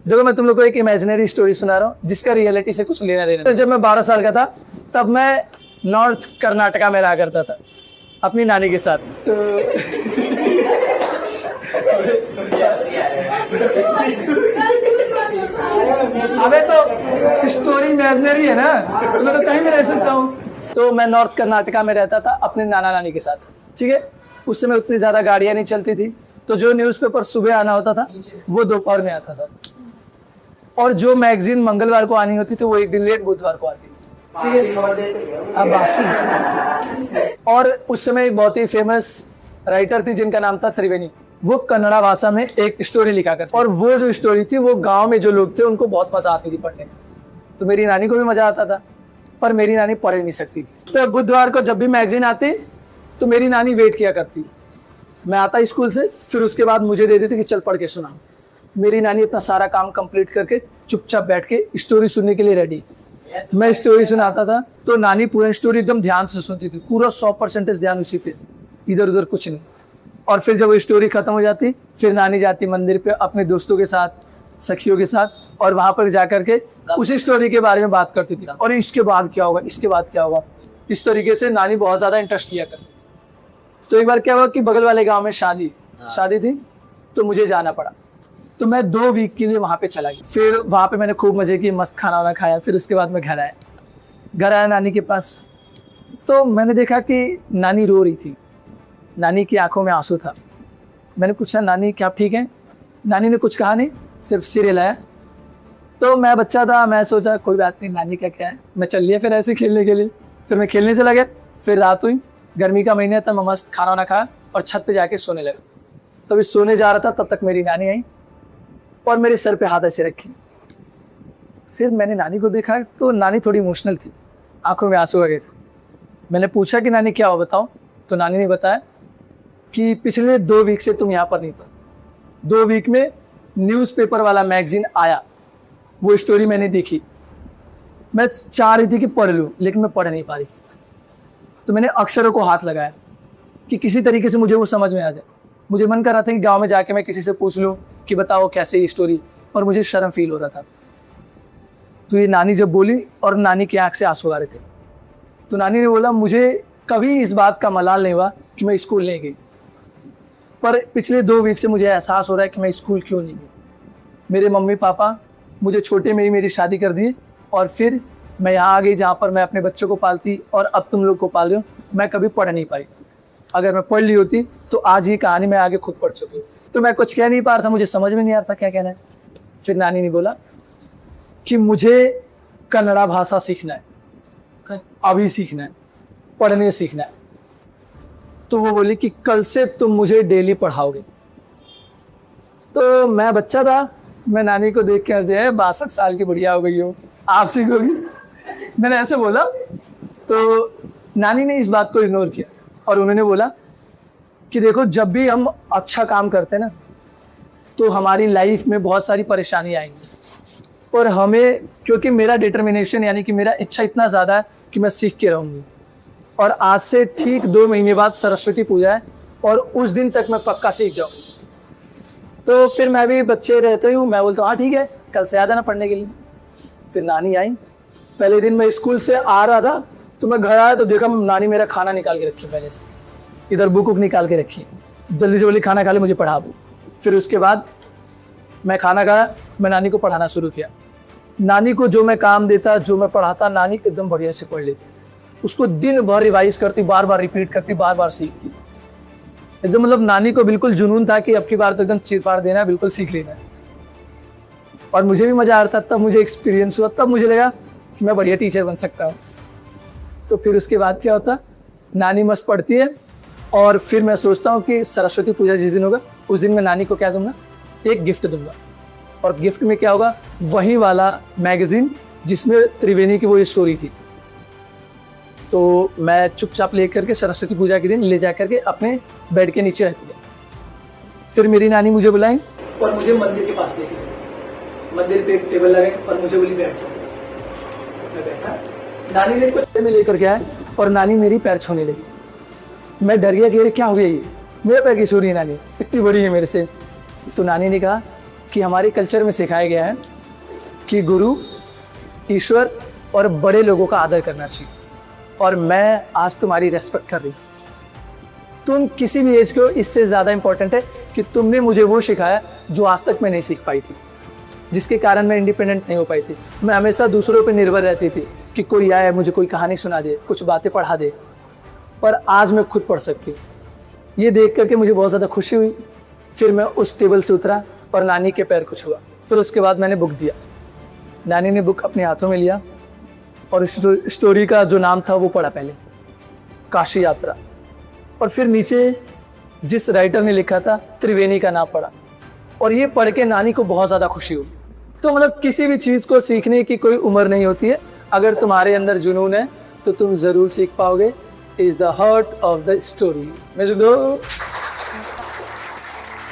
देखो मैं तुम लोग को एक इमेजिनरी स्टोरी सुना रहा हूँ जिसका रियलिटी से कुछ लेना देना। तो जब मैं 12 साल का था तब मैं नॉर्थ कर्नाटका में रहा करता था अपनी नानी के साथ। तो अबे तो स्टोरी इमेजिनरी है ना, तो मैं तो कहीं भी रह सकता हूँ। तो मैं नॉर्थ कर्नाटका में रहता था अपने नाना नानी के साथ, ठीक है। उस समय उतनी ज़्यादा गाड़ियाँ नहीं चलती थी, तो जो न्यूज़पेपर सुबह आना होता था वो दोपहर में आता था, और जो मैगजीन मंगलवार को आनी होती थी वो एक दिन लेट बुधवार को आती थी, ठीक है। अब बासी। और उस समय एक बहुत ही फेमस राइटर थी जिनका नाम था त्रिवेणी। वो कन्नड़ा भाषा में एक स्टोरी लिखा करते, और वो जो स्टोरी थी वो गांव में जो लोग थे उनको बहुत मजा आती थी पढ़ने में। तो मेरी नानी को भी मजा आता था, पर मेरी नानी पढ़ नहीं सकती थी। तो बुधवार को जब भी मैगजीन आती तो मेरी नानी वेट किया करती। मैं आता स्कूल से, फिर उसके बाद मुझे दे देती कि चल पढ़ के सुना। मेरी नानी अपना सारा काम कंप्लीट करके चुपचाप बैठ के स्टोरी सुनने के लिए रेडी। मैं स्टोरी सुनाता था तो नानी पूरा स्टोरी एकदम ध्यान से सुनती थी, पूरा 100% ध्यान उसी पे, इधर उधर कुछ नहीं। और फिर जब वो स्टोरी खत्म हो जाती फिर नानी जाती मंदिर पे अपने दोस्तों के साथ, सखियों के साथ, और वहां पर जाकर के उसी स्टोरी के बारे में बात करती थी। और इसके बाद क्या होगा, इसके बाद क्या होगा, इस तरीके से नानी बहुत ज्यादा इंटरेस्ट लिया करती। तो एक बार क्या हुआ कि बगल वाले गांव में शादी थी, तो मुझे जाना पड़ा। तो मैं 2 वीक के लिए वहाँ पे चला गया। फिर वहाँ पे मैंने खूब मज़े की, मस्त खाना वाना खाया। फिर उसके बाद मैं घर आया नानी के पास। तो मैंने देखा कि नानी रो रही थी, नानी की आंखों में आंसू था। मैंने पूछा, नानी क्या ठीक है? नानी ने कुछ कहा नहीं, सिर्फ सिर हिलाया। तो मैं बच्चा था, मैं सोचा कोई बात नहीं, नानी का क्या है। मैं चल लिया फिर ऐसे खेलने के लिए। फिर मैं खेलने चला गया। फिर रात हुई, गर्मी का महीना था, मैं मस्त खाना वाना खाया और छत पे जाके सोने लगा। तभी सोने जा रहा था तब तक मेरी नानी आई और मेरे सर पे हाथ ऐसे रखी। फिर मैंने नानी को देखा तो नानी थोड़ी इमोशनल थी, आंखों में आंसू आ गए थे। मैंने पूछा कि नानी क्या हुआ बताओ। तो नानी ने बताया कि पिछले 2 वीक से तुम यहाँ पर नहीं था। 2 वीक में न्यूज़पेपर वाला मैगजीन आया, वो स्टोरी मैंने देखी। मैं चाह रही थी कि पढ़ लूँ, लेकिन मैं पढ़ नहीं पा रही थी। तो मैंने अक्षरों को हाथ लगाया कि किसी तरीके से मुझे वो समझ में आ जाए। मुझे मन कर रहा था कि गांव में जाके मैं किसी से पूछ लूं कि बताओ कैसे ये स्टोरी, पर मुझे शर्म फील हो रहा था। तो ये नानी जब बोली और नानी की आंख से आंसू आ रहे थे, तो नानी ने बोला, मुझे कभी इस बात का मलाल नहीं हुआ कि मैं स्कूल नहीं गई, पर पिछले 2 वीक से मुझे एहसास हो रहा है कि मैं स्कूल क्यों नहीं गई। मेरे मम्मी पापा मुझे छोटे में ही मेरी शादी कर दी, और फिर मैं यहाँ आ गई जहाँ पर मैं अपने बच्चों को पालती, और अब तुम लोग को पाल रही हूँ। मैं कभी पढ़ नहीं पाई। अगर मैं पढ़ ली होती तो आज ही कहानी मैं आगे खुद पढ़ चुकी। तो मैं कुछ कह नहीं पा रहा था, मुझे समझ में नहीं आ रहा था क्या कहना है। फिर नानी ने बोला कि मुझे कन्नड़ा भाषा सीखना है, अभी सीखना है, पढ़ने सीखना है। तो वो बोली कि कल से तुम मुझे डेली पढ़ाओगे। तो मैं बच्चा था, मैं नानी को देख के हंस दिया, 62 साल की बुढ़िया हो गई हो, आप सीखोगी। मैंने ऐसे बोला तो नानी ने इस बात को इग्नोर किया, और उन्होंने बोला कि देखो, जब भी हम अच्छा काम करते हैं ना, तो हमारी लाइफ में बहुत सारी परेशानी आएंगी, और हमें, क्योंकि मेरा डिटर्मिनेशन यानी कि मेरा इच्छा इतना ज़्यादा है कि मैं सीख के रहूँगी। और आज से ठीक 2 महीने बाद सरस्वती पूजा है, और उस दिन तक मैं पक्का सीख जाऊँगी। तो फिर मैं भी बच्चे रहते हूँ, मैं बोलता हूँ हाँ ठीक है, कल से आ जाना पढ़ने के लिए। फिर नानी आई। पहले दिन मैं स्कूल से आ रहा था तो मैं घर आया तो देखा नानी मेरा खाना निकाल के रखी, पहले से इधर बुक वुक निकाल के रखी, जल्दी से बोली खाना खा ले, मुझे पढ़ा दो। फिर उसके बाद मैं खाना खाया, मैं नानी को पढ़ाना शुरू किया। नानी को जो मैं काम देता, जो मैं पढ़ाता, नानी एकदम बढ़िया से पढ़ लेती। उसको दिन भर रिवाइज करती, बार बार रिपीट करती, बार बार सीखती। एकदम मतलब नानी को बिल्कुल जुनून था कि अब की बार तो एकदम चीर-फाड़ देना है, बिल्कुल सीख लेना है। और मुझे भी मज़ा आ रहा था, तब मुझे एक्सपीरियंस हुआ, तब मुझे लगा कि मैं बढ़िया टीचर बन सकता हूँ। तो फिर उसके बाद क्या होता, नानी मस्त पढ़ती है, और फिर मैं सोचता हूँ कि सरस्वती पूजा जिस दिन होगा उस दिन मैं नानी को क्या दूंगा, एक गिफ्ट दूंगा। और गिफ्ट में क्या होगा, वही वाला मैगजीन जिसमें त्रिवेणी की वो स्टोरी थी। तो मैं चुपचाप ले करके सरस्वती पूजा के दिन ले जा करके अपने बेड के नीचे रखती है। फिर मेरी नानी मुझे बुलाई और मुझे मंदिर के पास लेके गई। मंदिर पे एक टेबल लगाई और मुझे बोली बैठ जाओ। मैं बैठा, नानी ने कुछ में लेकर के आया और नानी मेरी पैर छूने लगी। मैं डर गया कि क्या हो गया, ये मेरे पैर की छू रही है नानी, इतनी बड़ी है मेरे से। तो नानी ने कहा कि हमारे कल्चर में सिखाया गया है कि गुरु, ईश्वर और बड़े लोगों का आदर करना चाहिए, और मैं आज तुम्हारी रेस्पेक्ट कर रही हूँ। तुम किसी भी एज को, इससे ज़्यादा इंपॉर्टेंट है कि तुमने मुझे वो सिखाया जो आज तक मैं नहीं सीख पाई थी, जिसके कारण मैं इंडिपेंडेंट नहीं हो पाई थी। मैं हमेशा दूसरों पर निर्भर रहती थी कि कोई आए, मुझे कोई कहानी सुना दे, कुछ बातें पढ़ा दे, पर आज मैं खुद पढ़ सकती हूँ। ये देख करके मुझे बहुत ज़्यादा खुशी हुई। फिर मैं उस टेबल से उतरा और नानी के पैर को छुआ। फिर उसके बाद मैंने बुक दिया। नानी ने बुक अपने हाथों में लिया और इस स्टोरी का जो नाम था वो पढ़ा पहले, काशी यात्रा, और फिर नीचे जिस राइटर ने लिखा था त्रिवेणी का नाम पढ़ा, और ये पढ़ के नानी को बहुत ज़्यादा खुशी हुई। तो मतलब किसी भी चीज़ को सीखने की कोई उम्र नहीं होती है। अगर तुम्हारे अंदर जुनून है तो तुम ज़रूर सीख पाओगे। Is the heart of the story. Music दो।